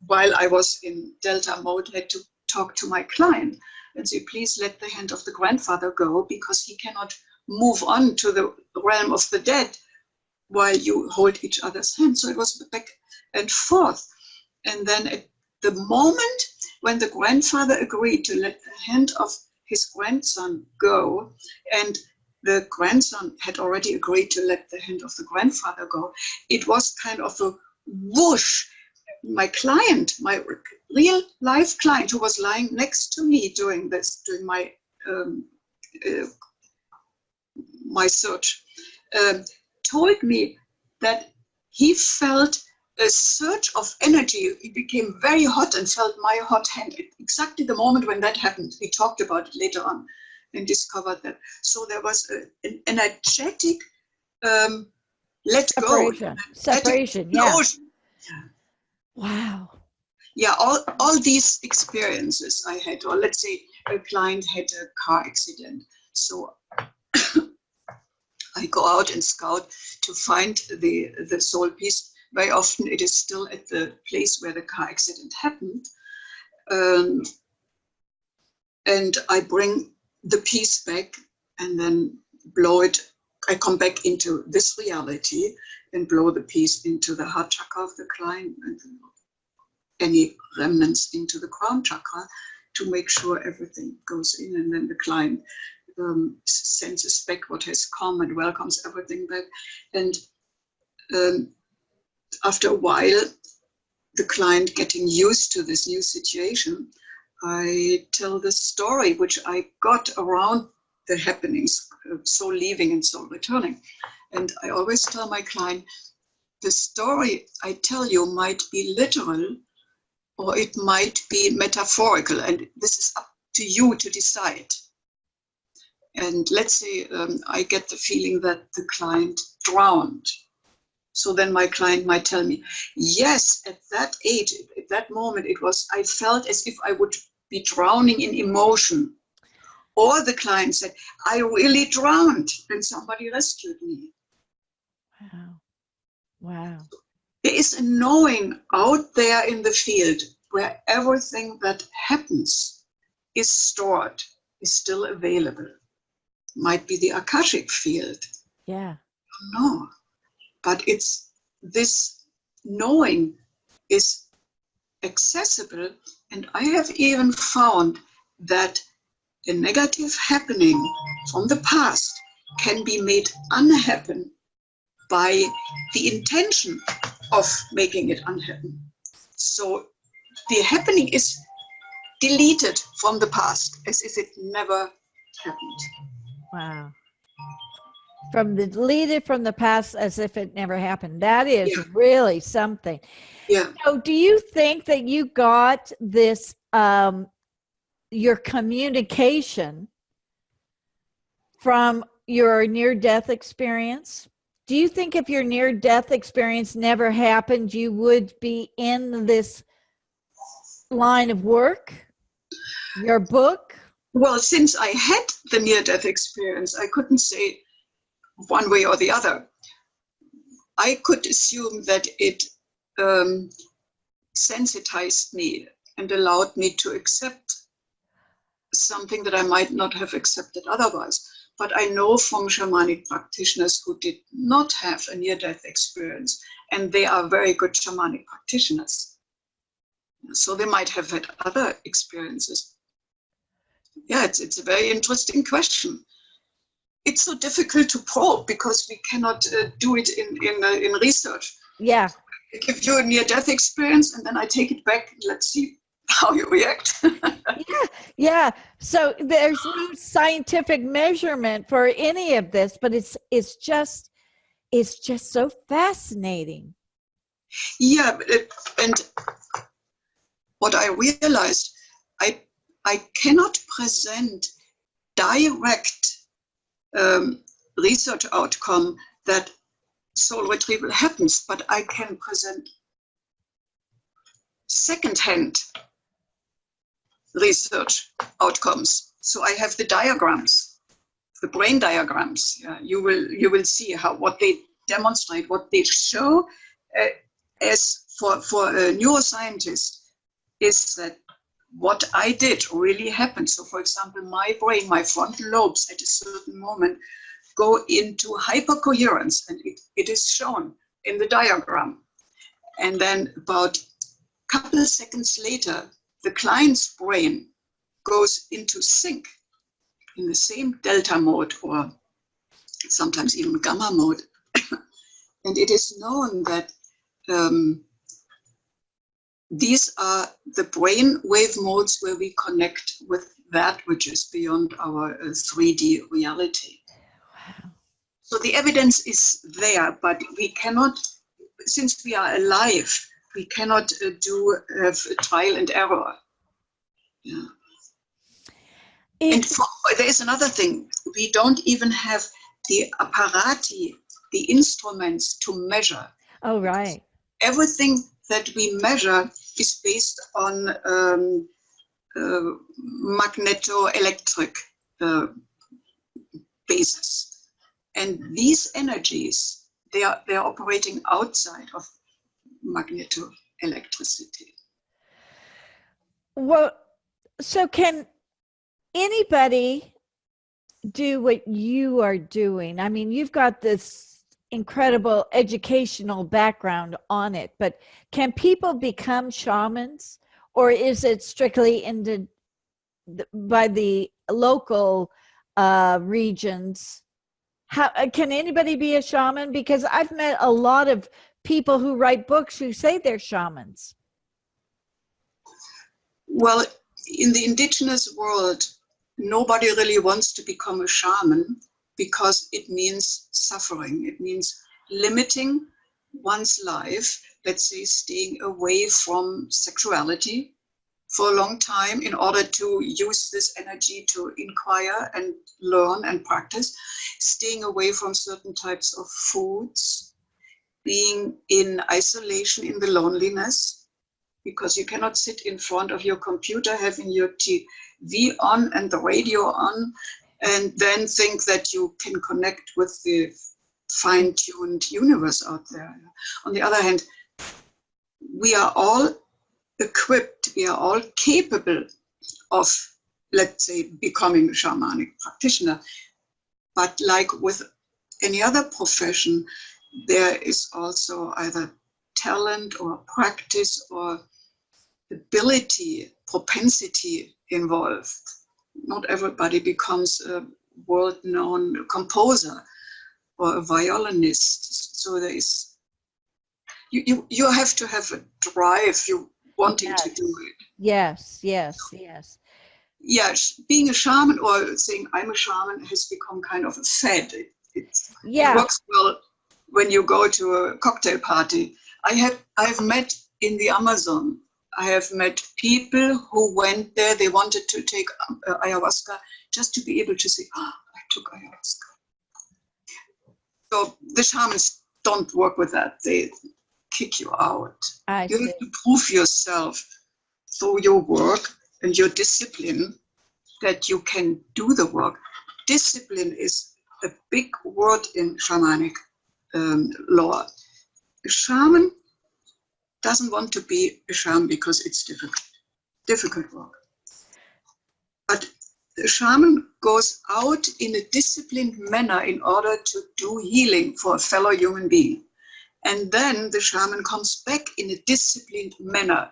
while I was in Delta mode, had to talk to my client and say, please let the hand of the grandfather go, because he cannot move on to the realm of the dead while you hold each other's hand. So it was back and forth. And then at the moment when the grandfather agreed to let the hand of his grandson go, and the grandson had already agreed to let the hand of the grandfather go, it was kind of a whoosh. My client, my real life client, who was lying next to me doing my my search, told me that he felt a surge of energy. He became very hot and felt my hot hand at exactly the moment when that happened. We talked about it later on and discovered that. So there was an energetic let separation. go. Separation, yeah. Wow. Yeah, all these experiences I had, or let's say a client had a car accident. So I go out and scout to find the soul piece. Very often it is still at the place where the car accident happened. And I bring the piece back and then blow it. I come back into this reality and blow the piece into the heart chakra of the client and any remnants into the crown chakra to make sure everything goes in. And then the client senses back what has come and welcomes everything back. And after a while, the client getting used to this new situation, I tell the story which I got around the happenings, soul leaving and soul returning. And I always tell my client, the story I tell you might be literal or it might be metaphorical, and this is up to you to decide. And let's say I get the feeling that the client drowned. So then my client might tell me, yes, at that age, at that moment, I felt as if I would be drowning in emotion. Or the client said, I really drowned and somebody rescued me. Wow. Wow. There is a knowing out there in the field where everything that happens is stored, is still available. Might be the Akashic field. Yeah. No. But it's this knowing is accessible. And I have even found that a negative happening from the past can be made unhappen by the intention of making it unhappen. So the happening is deleted from the past as if it never happened. Wow. Deleted from the past as if it never happened. That is really something. Yeah. So do you think that you got this, your communication from your near-death experience? Do you think if your near-death experience never happened, you would be in this line of work, your book? Well, since I had the near-death experience, I couldn't say one way or the other. I could assume that it sensitized me and allowed me to accept something that I might not have accepted otherwise. But I know from shamanic practitioners who did not have a near-death experience, and they are very good shamanic practitioners. So they might have had other experiences. Yeah, it's a very interesting question. It's so difficult to probe because we cannot do it in research. Yeah. I give you a near-death experience and then I take it back and let's see how you react. Yeah. So there's no scientific measurement for any of this, but it's just so fascinating. Yeah, and what I realized, I cannot present direct research outcome that soul retrieval happens, but I can present second-hand research outcomes. So I have the diagrams, the brain diagrams. Yeah, you will see what they demonstrate, what they show. As for a neuroscientist, is that what I did really happened. So, for example, my brain, my frontal lobes, at a certain moment go into hypercoherence, and it is shown in the diagram. And then about a couple of seconds later, the client's brain goes into sync in the same delta mode or sometimes even gamma mode. And it is known that these are the brain wave modes where we connect with that which is beyond our 3D reality. Wow. So the evidence is there, but we cannot, since we are alive, we cannot have trial and error. Yeah. And there is another thing. We don't even have the apparati, the instruments to measure. Oh, right. Everything that we measure is based on magnetoelectric basis. And these energies, they are operating outside of magnetoelectricity. Well, so can anybody do what you are doing? I mean, you've got this incredible educational background on it, but can people become shamans, or is it strictly by the local regions? How can anybody be a shaman? Because I've met a lot of people who write books who say they're shamans. Well, in the indigenous world, nobody really wants to become a shaman because it means suffering. It means limiting one's life, let's say staying away from sexuality for a long time in order to use this energy to inquire and learn and practice, staying away from certain types of foods, being in isolation in the loneliness, because you cannot sit in front of your computer having your TV on and the radio on and then think that you can connect with the fine-tuned universe out there. On the other hand, we are all equipped, we are all capable of, let's say, becoming a shamanic practitioner. But like with any other profession, there is also either talent or practice or ability, propensity involved. Not everybody becomes a world-known composer or a violinist. So there is, you have to have a drive, you wanting to do it. Yes. Yeah, being a shaman or saying I'm a shaman has become kind of a fad. It works well when you go to a cocktail party. I've met in the Amazon, I have met people who went there, they wanted to take ayahuasca just to be able to say, I took ayahuasca. So the shamans don't work with that. They kick you out. You have to prove yourself through your work and your discipline that you can do the work. Discipline is a big word in shamanic lore. A shaman doesn't want to be a shaman because it's difficult work. But the shaman goes out in a disciplined manner in order to do healing for a fellow human being. And then the shaman comes back in a disciplined manner.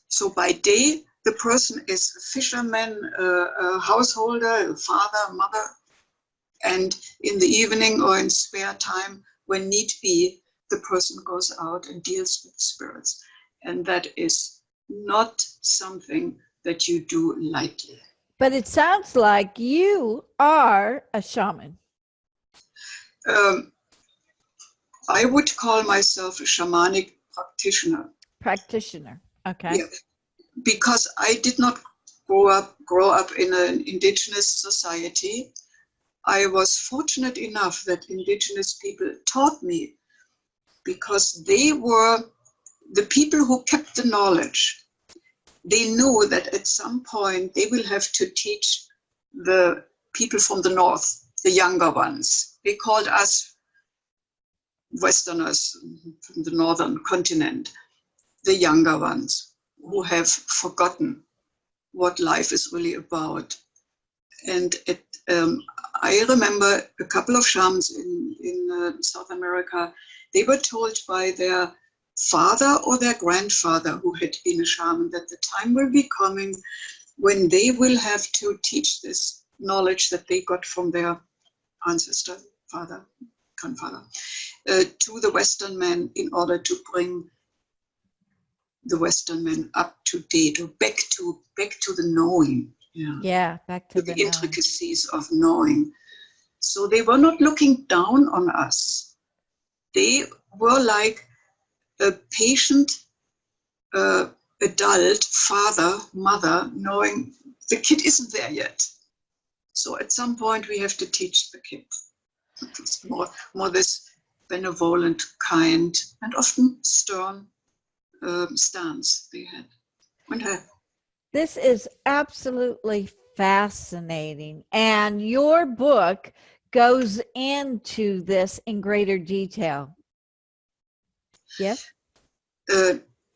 So by day, the person is a fisherman, a householder, a father, mother. And in the evening or in spare time, when need be, the person goes out and deals with spirits. And that is not something that you do lightly. But it sounds like you are a shaman. I would call myself a shamanic practitioner. Okay. Yeah, because I did not grow up in an indigenous society. I was fortunate enough that indigenous people taught me, because they were the people who kept the knowledge. They knew that at some point they will have to teach the people from the north, the younger ones. They called us Westerners from the northern continent, the younger ones who have forgotten what life is really about. And I remember a couple of shamans in South America, they were told by their father or their grandfather who had been a shaman that the time will be coming when they will have to teach this knowledge that they got from their ancestor, father, grandfather, to the Western man in order to bring the Western man up to date or back to the knowing. Yeah, back to the intricacies of knowing. So they were not looking down on us. They were like a patient adult father, mother, knowing the kid isn't there yet. So at some point we have to teach the kid. It's more this benevolent, kind, and often stern stance they had and have. This is absolutely fascinating. And your book goes into this in greater detail. Yes?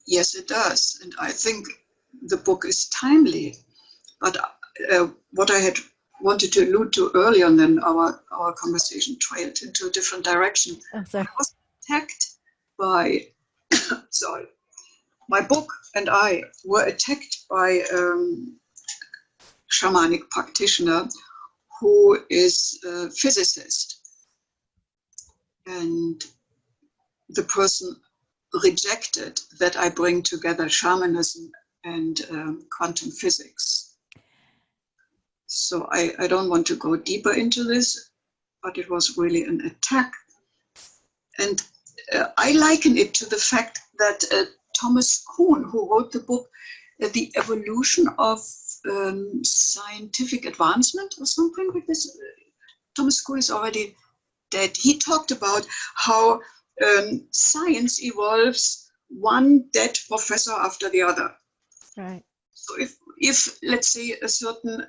Yes, it does. And I think the book is timely. But what I had wanted to allude to earlier, and then our conversation trailed into a different direction. Oh, sorry. I was attacked by, sorry, my book and I were attacked by shamanic practitioner who is a physicist. And the person rejected that I bring together shamanism and quantum physics. So I don't want to go deeper into this, but it was really an attack. And I liken it to the fact that Thomas Kuhn, who wrote the book, The Evolution of Scientific Advancement or something like this. Thomas Kuhn is already dead. He talked about how science evolves one dead professor after the other. Right. So if let's say a certain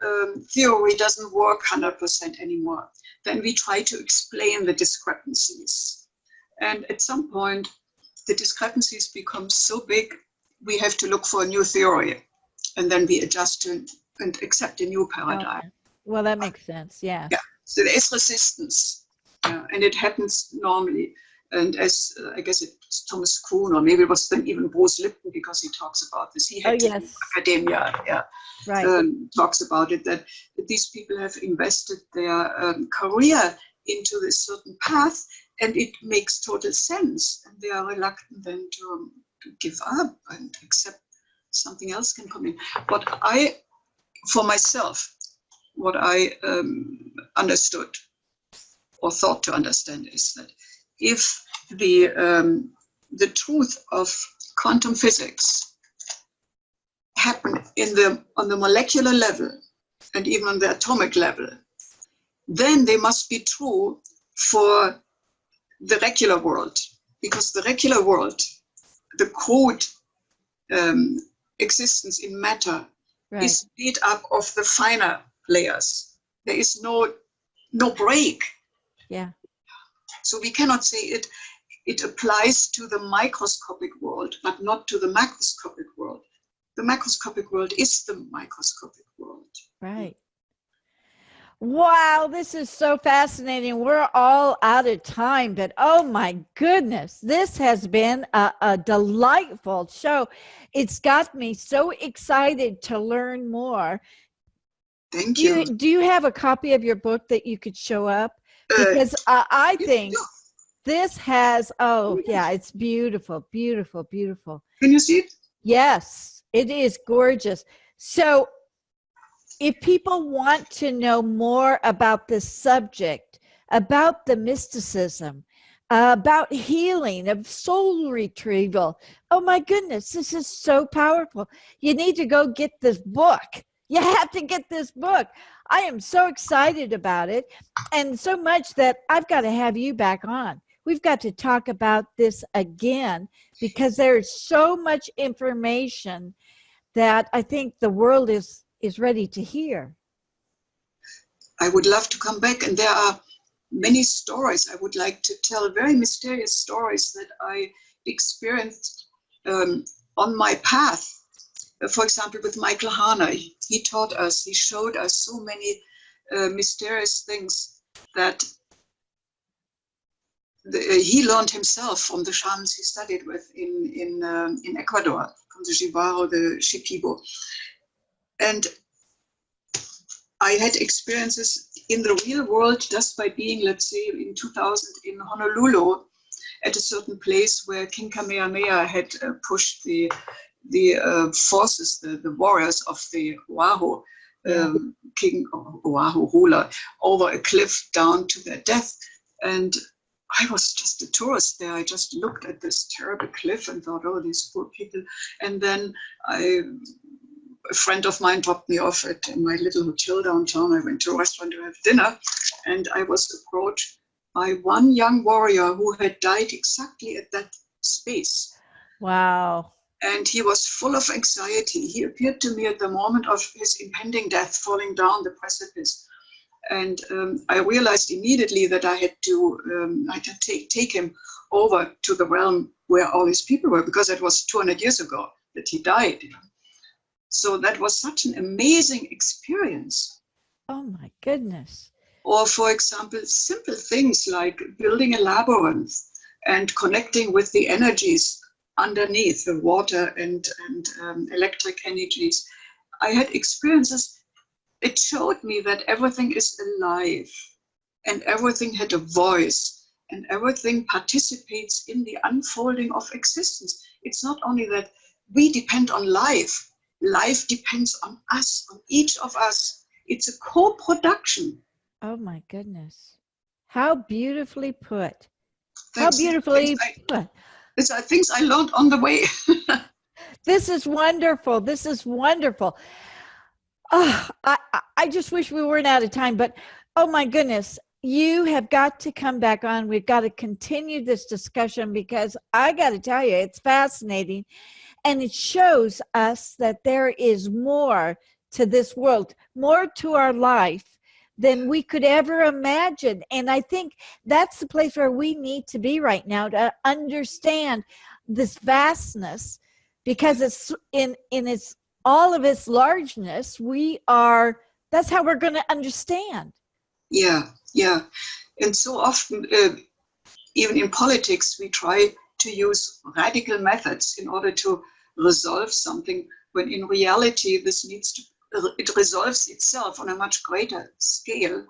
theory doesn't work 100% anymore, then we try to explain the discrepancies. And at some point, the discrepancies become so big, we have to look for a new theory. And then we adjust to and accept a new paradigm. Okay. Well, that makes sense. Yeah. Yeah. So there is resistance. And it happens normally. And as I guess it's Thomas Kuhn, or maybe it was then even Bruce Lipton, because he talks about this. He had academia, right. talks about it, that these people have invested their career into this certain path, and it makes total sense. And they are reluctant then to give up and accept something else can come in. But for myself, what I understood or thought to understand is that if the truth of quantum physics happen on the molecular level and even on the atomic level, then they must be true for the regular world, because the regular world, the crude existence in matter, Right. is made up of the finer layers. There is no break. Yeah. So we cannot say it applies to the microscopic world, but not to the macroscopic world. The macroscopic world is the microscopic world. Right. Wow, this is so fascinating. We're all out of time, but oh my goodness, this has been a delightful show. It's got me so excited to learn more. Thank you. Do you have a copy of your book that you could show up? Because I think this has, it's beautiful, beautiful, beautiful. Can you see it? Yes, it is gorgeous. So if people want to know more about this subject, about the mysticism, about healing, of soul retrieval, oh my goodness, this is so powerful. You need to go get this book. You have to get this book. I am so excited about it, and so much that I've got to have you back on. We've got to talk about this again, because there's so much information that I think the world is ready to hear. I would love to come back, and there are many stories I would like to tell, very mysterious stories that I experienced on my path. For example, with Michael Harner, he taught us, he showed us so many mysterious things that he learned himself from the shamans he studied with in Ecuador, from the Jibaro, the Shipibo. And I had experiences in the real world just by being, let's say, in 2000 in Honolulu, at a certain place where King Kamehameha had pushed the forces, the warriors of the Oahu, King Oahu ruler, over a cliff down to their death. And I was just a tourist there. I just looked at this terrible cliff and thought, oh, these poor people. And then a friend of mine dropped me off at my little hotel downtown. I went to a restaurant to have dinner, and I was approached by one young warrior who had died exactly at that space. Wow. and he was full of anxiety. He appeared to me at the moment of his impending death, falling down the precipice. And I realized immediately that I had to take him over to the realm where all his people were, because it was 200 years ago that he died. So that was such an amazing experience. Oh my goodness. Or, for example, simple things like building a labyrinth and connecting with the energies underneath, the water and electric energies. I had experiences. It showed me that everything is alive and everything had a voice and everything participates in the unfolding of existence. It's not only that we depend on life. Life depends on us, on each of us. It's a co-production. Oh my goodness. How beautifully put. Thanks. How beautifully put. These are things I learned on the way. This is wonderful. This is wonderful. Oh, I just wish we weren't out of time, but oh my goodness, you have got to come back on. We've got to continue this discussion because I got to tell you, it's fascinating. And it shows us that there is more to this world, more to our life than we could ever imagine. And I think that's the place where we need to be right now, to understand this vastness, because it's in its all of its largeness. That's how we're going to understand. Yeah. And so often, even in politics, we try to use radical methods in order to resolve something, when in reality it resolves itself on a much greater scale.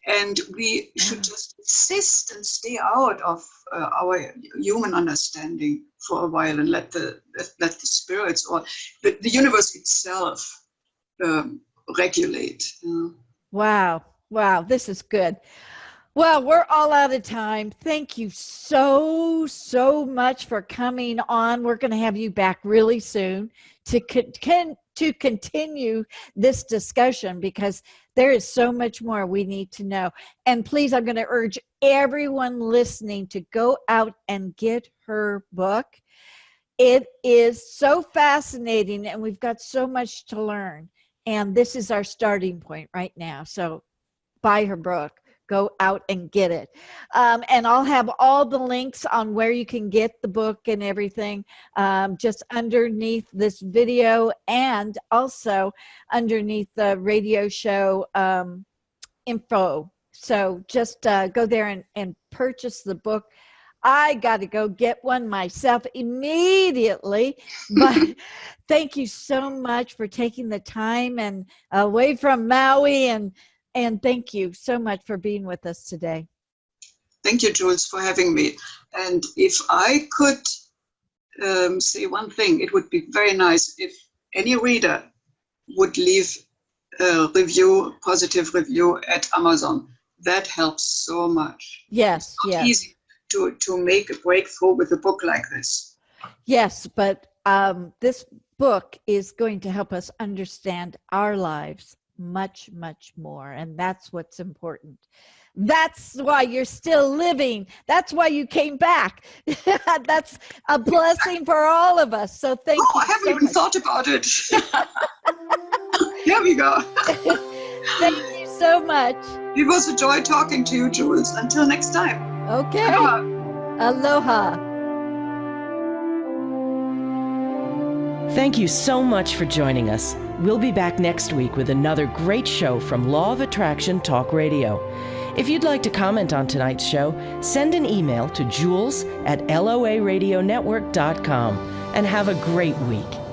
And we should just insist and stay out of our human understanding for a while and let the spirits or the universe itself regulate. Wow, this is good. Well, we're all out of time. Thank you so much for coming on. We're going to have you back really soon to continue this discussion, because there is so much more we need to know. And please, I'm going to urge everyone listening to go out and get her book. It is so fascinating, and we've got so much to learn. And this is our starting point right now. So buy her book. Go out and get it. And I'll have all the links on where you can get the book and everything just underneath this video, and also underneath the radio show info. So just go there and purchase the book. I got to go get one myself immediately, but thank you so much for taking the time and away from Maui, and thank you so much for being with us today. Thank you, Jules, for having me. And if I could say one thing, it would be very nice if any reader would leave a positive review at Amazon. That helps so much. Yes, it's not yes. easy to make a breakthrough with a book like this. Yes, but this book is going to help us understand our lives much more, and that's what's important. That's why you're still living. That's why you came back. That's a blessing for all of us. So thank you. I haven't even thought about it. Here we go. Thank you so much. It was a joy talking to you, Jules. Until next time. Okay. Aloha. Thank you so much for joining us. We'll be back next week with another great show from Law of Attraction Talk Radio. If you'd like to comment on tonight's show, send an email to jules@loaradionetwork.com, and have a great week.